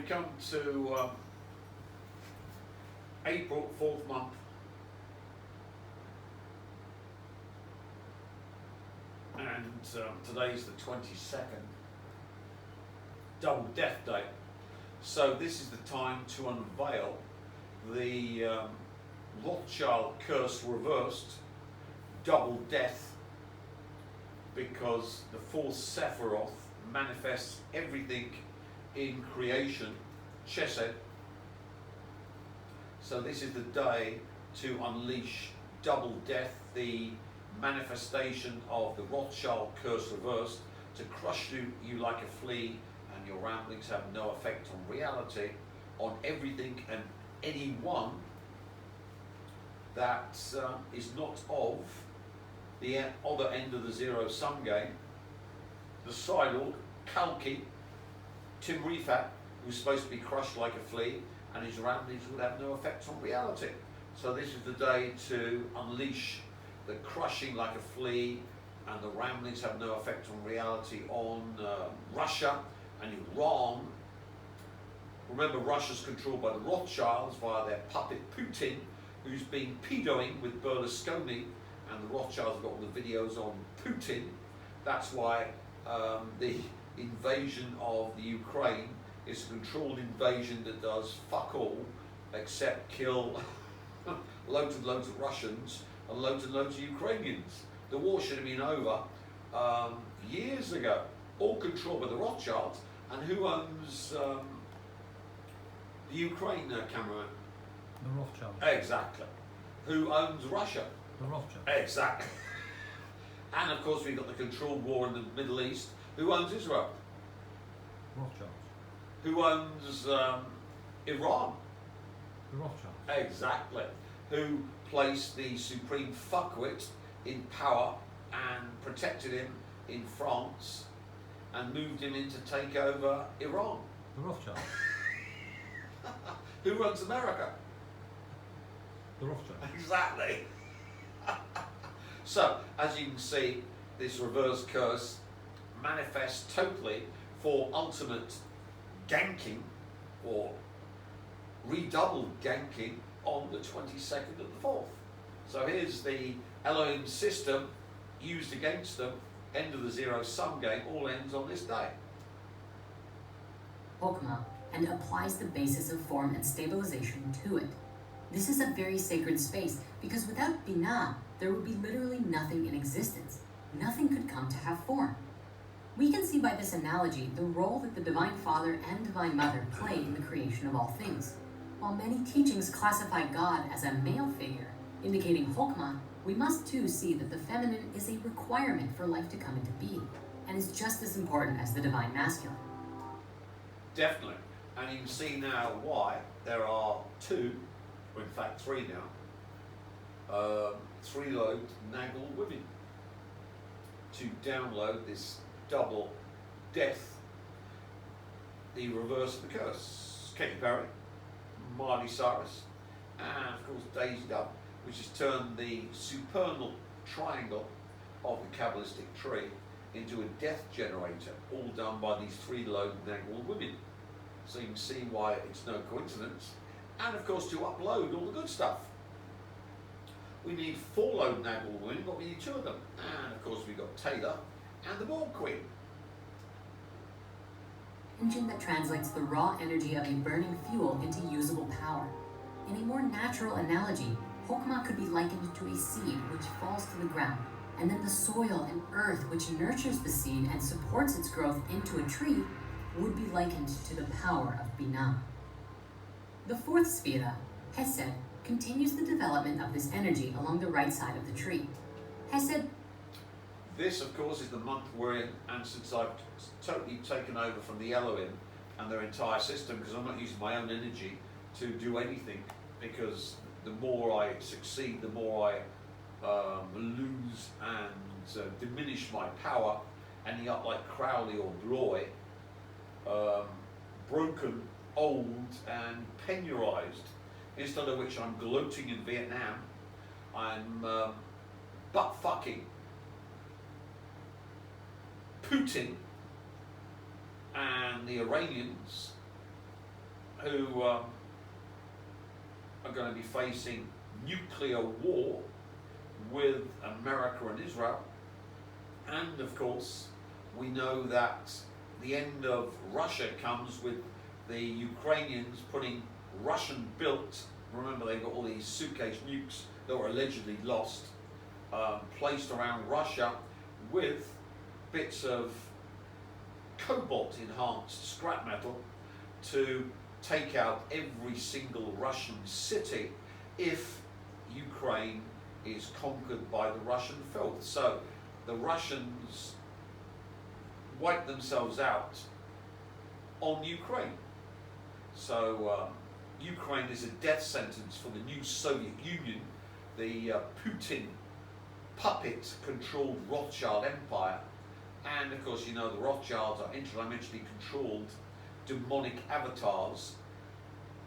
come to April, 4th month. And today's the 22nd, Double Death Day. So this is the time to unveil the Rothschild curse reversed, double death, because the fourth Sephiroth manifests everything in creation, Chesed. So this is the day to unleash double death, the manifestation of the Rothschild curse reversed, to crush you like a flea, and your ramblings have no effect on reality, on everything and anyone that is not of the other end of the zero-sum game. The Psylord, Kalki, Tim Refat, who's supposed to be crushed like a flea, and his ramblings would have no effect on reality. So this is the day to unleash the crushing like a flea, and the ramblings have no effect on reality on Russia and Iran. Remember, Russia's controlled by the Rothschilds via their puppet Putin, who's been pedoing with Berlusconi, and the Rothschilds have got all the videos on Putin. That's why the invasion of the Ukraine is a controlled invasion that does fuck all except kill loads and loads of Russians and loads of Ukrainians. The war should have been over years ago, all controlled by the Rothschilds. And who owns the Ukraine, cameraman? The Rothschilds. Exactly. Who owns Russia? The Rothschilds. Exactly. And of course we've got the controlled war in the Middle East. Who owns Israel? Rothschilds. Who owns Iran? The Rothschilds. Exactly. Who placed the supreme fuckwit in power and protected him in France and moved him in to take over Iran? The Rothschilds. Who runs America? The Rothschilds. Exactly. So, as you can see, this reverse curse manifests totally for ultimate ganking, or redoubled ganking, on the 22nd of the 4th. So here's the Elohim system used against them. End of the zero-sum game, all ends on this day. Chokmah, and applies the basis of form and stabilization to it. This is a very sacred space, because without Binah, there would be literally nothing in existence. Nothing could come to have form. We can see by this analogy the role that the Divine Father and Divine Mother play in the creation of all things. While many teachings classify God as a male figure, indicating Chokmah, we must too see that the feminine is a requirement for life to come into being, and is just as important as the Divine Masculine. Definitely. And you can see now why there are two, or in fact three now, three-lobed Nagel women to download this double death, the reverse of the curse. Katy Perry, Miley Cyrus, and of course Daisy Dove, which has turned the supernal triangle of the Kabbalistic tree into a death generator, all done by these three-lobed Nagel women. So you can see why it's no coincidence. And of course to upload all the good stuff. We need four-lobed Nagel women, but we need two of them. And of course we've got Taylor and the Borg Queen. Engine that translates the raw energy of a burning fuel into usable power. In a more natural analogy, Chokmah could be likened to a seed which falls to the ground, and then the soil and earth which nurtures the seed and supports its growth into a tree would be likened to the power of Binah. The fourth Sphira, Hesed, continues the development of this energy along the right side of the tree. Hesed. This, of course, is the month we're in, and since I've totally taken over from the Elohim and their entire system, because I'm not using my own energy to do anything, because the more I succeed, the more I lose and diminish my power, ending up like Crowley or Bloy, broken, old, and peniorized. Instead of which I'm gloating in Vietnam, I'm butt-fucking Putin and the Iranians who are going to be facing nuclear war with America and Israel. And of course, we know that the end of Russia comes with the Ukrainians putting Russian-built, remember they've got all these suitcase nukes that were allegedly lost, placed around Russia with bits of cobalt-enhanced scrap metal to take out every single Russian city if Ukraine is conquered by the Russian filth. So the Russians wipe themselves out on Ukraine. So Ukraine is a death sentence for the new Soviet Union, the Putin puppet-controlled Rothschild empire. And of course, you know, the Rothschilds are interdimensionally controlled demonic avatars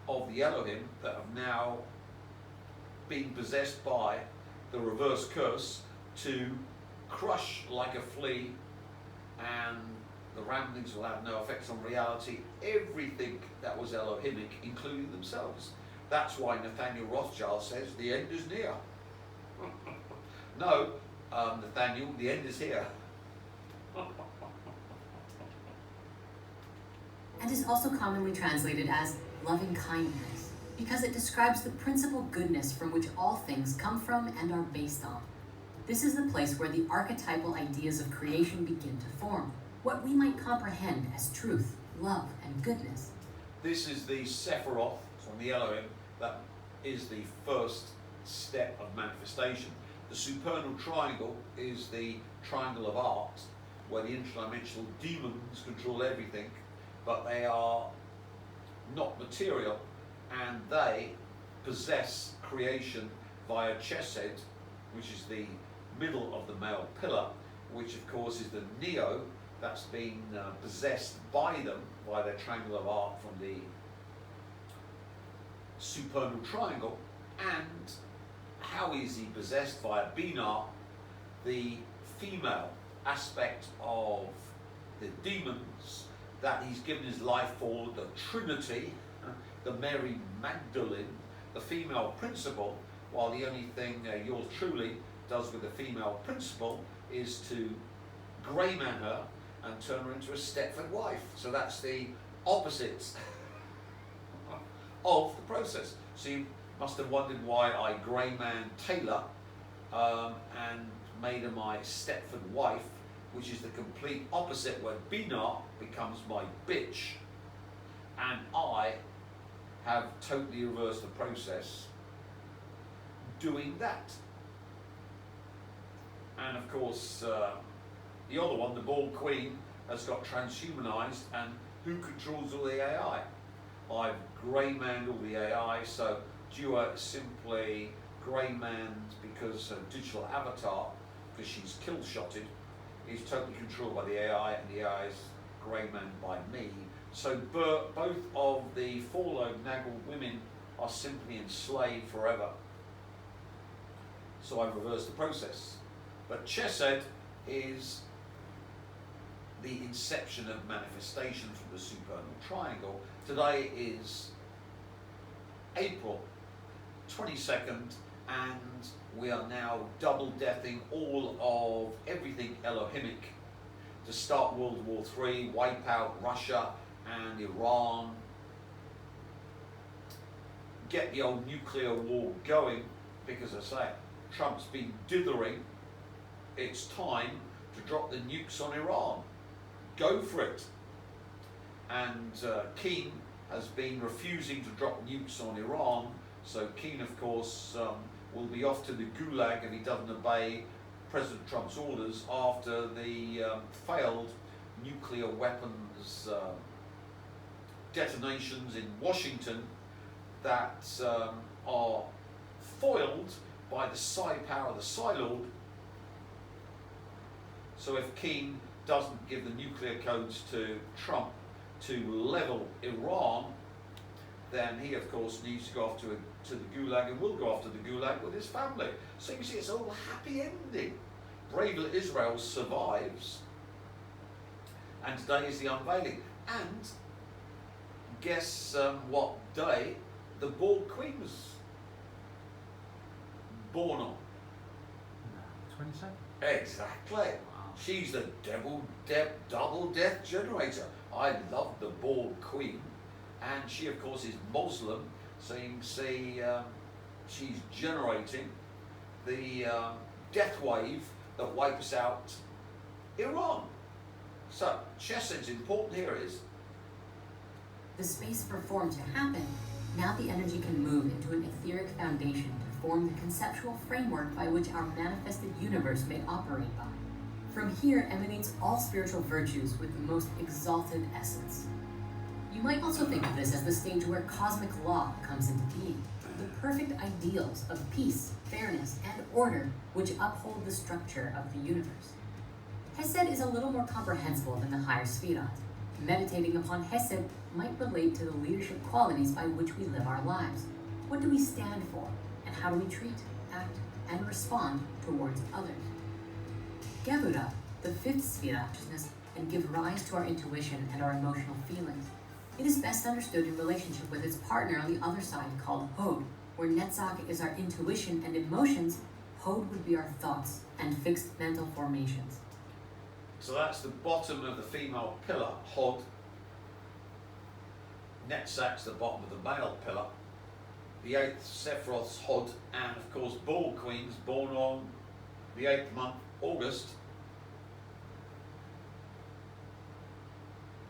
of the Elohim that have now been possessed by the reverse curse to crush like a flea, and the ramblings will have no effects on reality, everything that was Elohimic, including themselves. That's why Nathaniel Rothschild says the end is near. No, Nathaniel, the end is here. And is also commonly translated as loving kindness, because it describes the principal goodness from which all things come from and are based on. This is the place where the archetypal ideas of creation begin to form, what we might comprehend as truth, love, and goodness. This is the Sephiroth from the Elohim, that is the first step of manifestation. The supernal triangle is the triangle of art, where the interdimensional demons control everything, but they are not material, and they possess creation via Chesed, which is the middle of the male pillar, which of course is the Neo that's been possessed by them, by their triangle of art from the supernal triangle. And how is he possessed? Via Binah, the female aspect of the demons that he's given his life for, the Trinity, the Mary Magdalene, the female principle, while the only thing yours truly does with the female principle is to grey man her and turn her into a Stepford wife. So that's the opposite of the process. So you must have wondered why I grey man Taylor and made her my Stepford wife, which is the complete opposite, where Binah becomes my bitch, and I have totally reversed the process doing that. And of course, the other one, the bald queen, has got transhumanized, and who controls all the AI? I've grey-manned all the AI, so Dua simply grey-manned because her digital avatar, because she's kill-shotted, is totally controlled by the AI, and the AI is grey-manned by me. So both of the four-lobed Nagel women are simply enslaved forever. So I've reversed the process. But Chesed is the inception of manifestation from the supernal triangle. Today is April 22nd, and we are now double-deathing all of everything Elohimic to start World War III, wipe out Russia and Iran, get the old nuclear war going, because as I say, Trump's been dithering. It's time to drop the nukes on Iran. Go for it. And Keane has been refusing to drop nukes on Iran, so Keane, of course, will be off to the Gulag if he doesn't obey President Trump's orders after the failed nuclear weapons detonations in Washington that are foiled by the Psi power, the Psi Lord. So if Keane doesn't give the nuclear codes to Trump to level Iran, then he, of course, needs to go off to the Gulag, and will go off to the Gulag with his family. So you see, it's all a happy ending. Brave little Israel survives, and today is the unveiling. And guess what day the Bald Queen was born on? No, 22nd. Exactly. Wow. She's the double death generator. I love the Bald Queen, and she of course is Muslim, so you can see she's generating the death wave that wipes out Iran. So Chesen's important here is The space for form to happen, now the energy can move into an etheric foundation to form the conceptual framework by which our manifested universe may operate by. From here emanates all spiritual virtues with the most exalted essence. You might also think of this as the stage where cosmic law comes into being, the perfect ideals of peace, fairness, and order which uphold the structure of the universe. Hesed is a little more comprehensible than the higher Sfirat. Meditating upon Hesed might relate to the leadership qualities by which we live our lives. What do we stand for, and how do we treat, act, and respond towards others? Gevurah, the fifth Sfira consciousness, and give rise to our intuition and our emotional feelings. It is best understood in relationship with its partner on the other side called Hod, where Netzach is our intuition and emotions, Hod would be our thoughts and fixed mental formations. so that's the bottom of the female pillar, Hod. Netzach's the bottom of the male pillar. The eighth Sephiroth's Hod, and of course Bald Queen's born on the 8th month, August.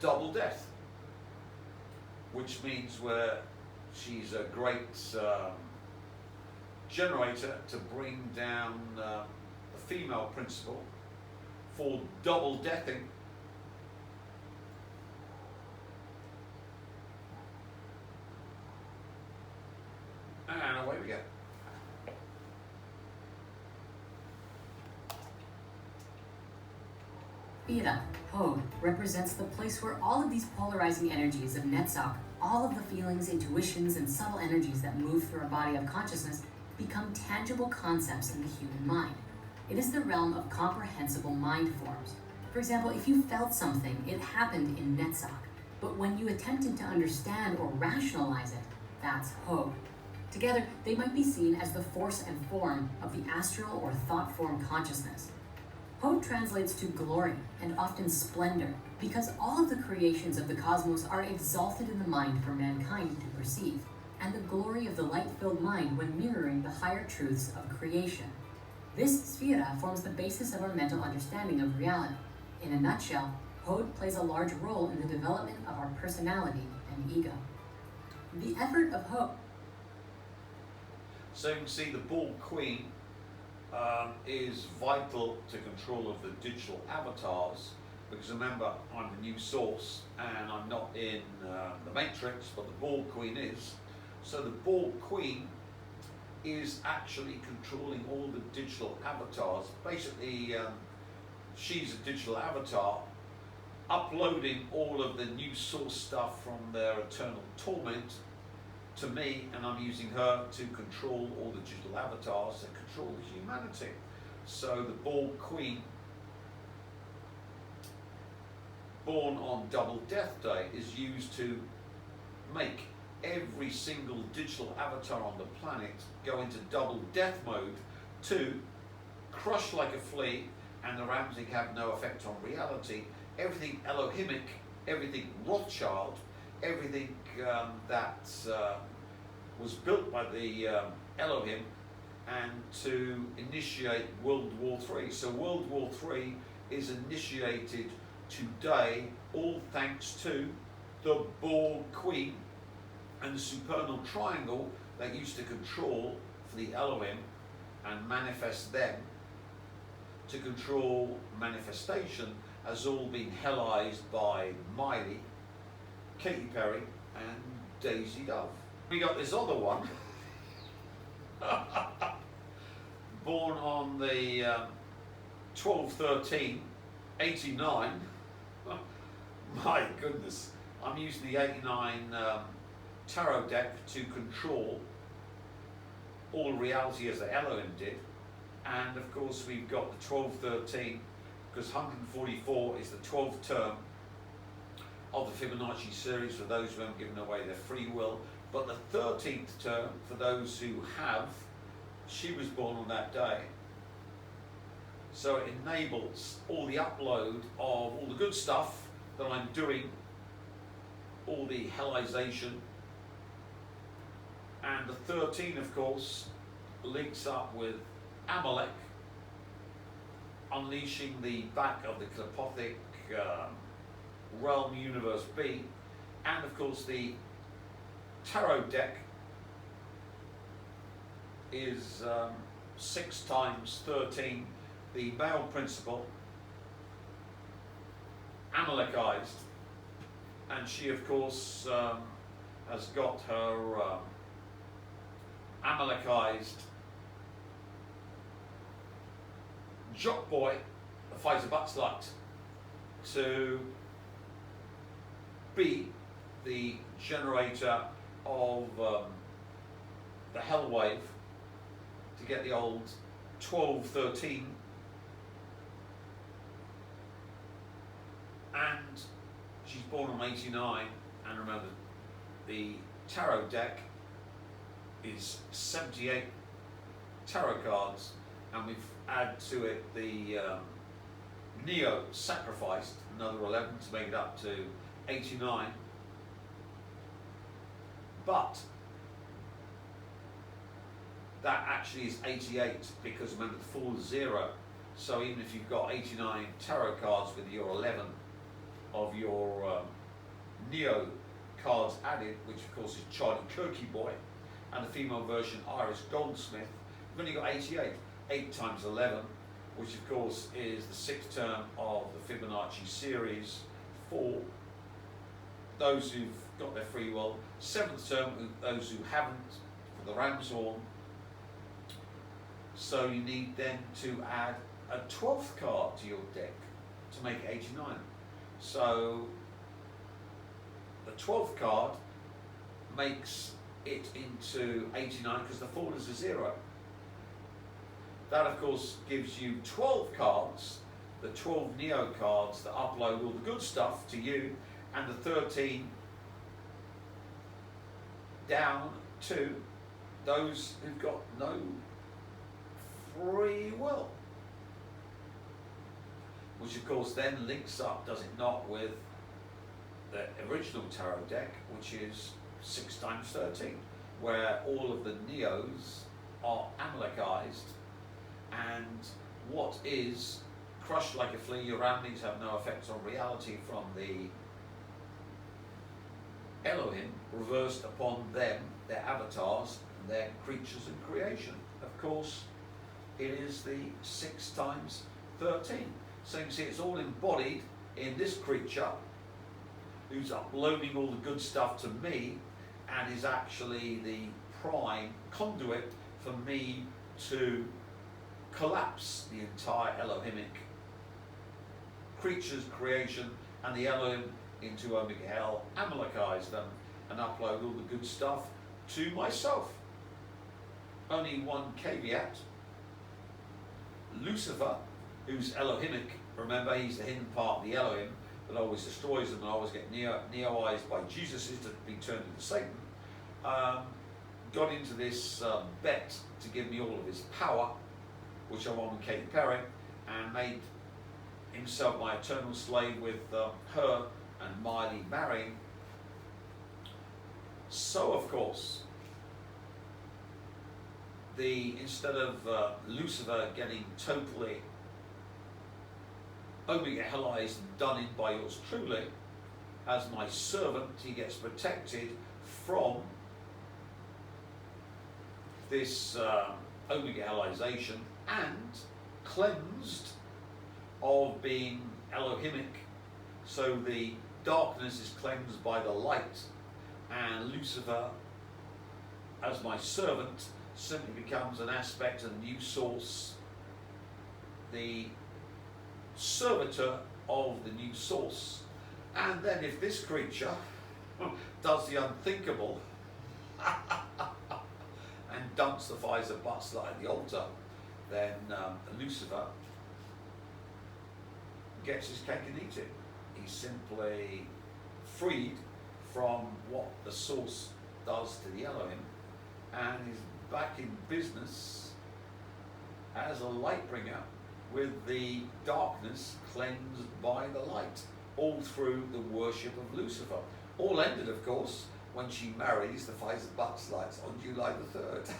Double death, which means where she's a great generator to bring down the female principle for double deathing. And away we go. Sfira, Hod, represents the place where all of these polarizing energies of Netzach, all of the feelings, intuitions, and subtle energies that move through our body of consciousness, become tangible concepts in the human mind. It is the realm of comprehensible mind forms. For example, if you felt something, it happened in Netzach. But when you attempted to understand or rationalize it, that's Hod. Together, they might be seen as the force and form of the astral or thought form consciousness. Hod translates to glory and often splendor, because all of the creations of the cosmos are exalted in the mind for mankind to perceive, and the glory of the light-filled mind when mirroring the higher truths of creation. This Sfira forms the basis of our mental understanding of reality. In a nutshell, Hod plays a large role in the development of our personality and ego. The effort of Hod. So you can see the Bald Queen is vital to control of the digital avatars, because remember, I'm the new source and I'm not in the Matrix, but the Bald Queen is. So the Bald Queen is actually controlling all the digital avatars. Basically, she's a digital avatar, uploading all of the new source stuff from their eternal torment to me, and I'm using her to control all the digital avatars that control humanity. So the Bald Queen, born on Double Death Day, is used to make every single digital avatar on the planet go into double death mode to crush like a flea, and the Ramsey have no effect on reality. Everything Elohimic, everything Rothschild, everything that was built by the Elohim, and to initiate World War III. So World War III is initiated today, all thanks to the Bald Queen and the supernal triangle that used to control for the Elohim and manifest them to control manifestation, has all been hellized by Miley, Katy Perry, and Daisy Dove. We got this other one, born on the 12/13/89. My goodness, I'm using the 89 tarot deck to control all reality as the Elohim did. And of course we've got the 12/13, because 144 is the 12th term, of the Fibonacci series for those who haven't given away their free will. But the 13th term, for those who have, she was born on that day. So it enables all the upload of all the good stuff that I'm doing, all the hellization. And the 13, of course, links up with Amalek, unleashing the back of the Klepothic realm universe B, and of course the tarot deck is 6 times 13, the male principle, Amalekized, and she of course has got her Amalekized jock boy, the Pfizer Butzlight, to be the generator of the hell wave, to get the old 1213, and she's born on 89, and remember the tarot deck is 78 tarot cards, and we've added to it the Neo sacrificed another 11 to make it up to 89. But that actually is 88, because remember the full is 0. So even if you've got 89 tarot cards with your 11 of your Neo cards added, which of course is Charlie Kirky Boy, and the female version Iris Goldsmith, you've only got 88. 8 times 11, which of course is the 6th term of the Fibonacci series for those who've got their free will, 7th term those who haven't, for the ram's horn. So you need then to add a 12th card to your deck to make it 89. So the 12th card makes it into 89 because the fall is a 0. That of course gives you 12 cards, the 12 Neo cards that upload all the good stuff to you, and the 13 down to those who've got no free will. Which of course then links up, does it not, with the original tarot deck, which is 6 times 13, where all of the Neos are Amalekized, and what is crushed like a flea, your ramblings have no effect on reality, from the Elohim reversed upon them, their avatars, their creatures and creation. Of course, it is the 6 times 13. So you can see it's all embodied in this creature who's uploading all the good stuff to me, and is actually the prime conduit for me to collapse the entire Elohimic creatures, creation, and the Elohim into Omega Hell, Amalekize them, and upload all the good stuff to myself. Only one caveat: Lucifer, who's Elohimic, remember he's the hidden part of the Elohim that always destroys them and always get neoized by Jesus, is to be turned into Satan, got into this bet to give me all of his power, which I won with Katy Perry, and made himself my eternal slave with her and Miley marrying. So of course, instead of Lucifer getting totally Omega Hellized and done in by yours truly, as my servant, he gets protected from this Omega Hellization and cleansed of being Elohimic. So the darkness is cleansed by the light, and Lucifer, as my servant, simply becomes an aspect of the new source, the servitor of the new source. And then if this creature does the unthinkable and dumps the Pfizer Butzlight at the altar, then Lucifer gets his cake and eats it. He simply freed from what the source does to the Elohim, and is back in business as a light bringer with the darkness cleansed by the light, all through the worship of Lucifer. All ended, of course, when she marries the Pfizer Butzlights on July the 3rd.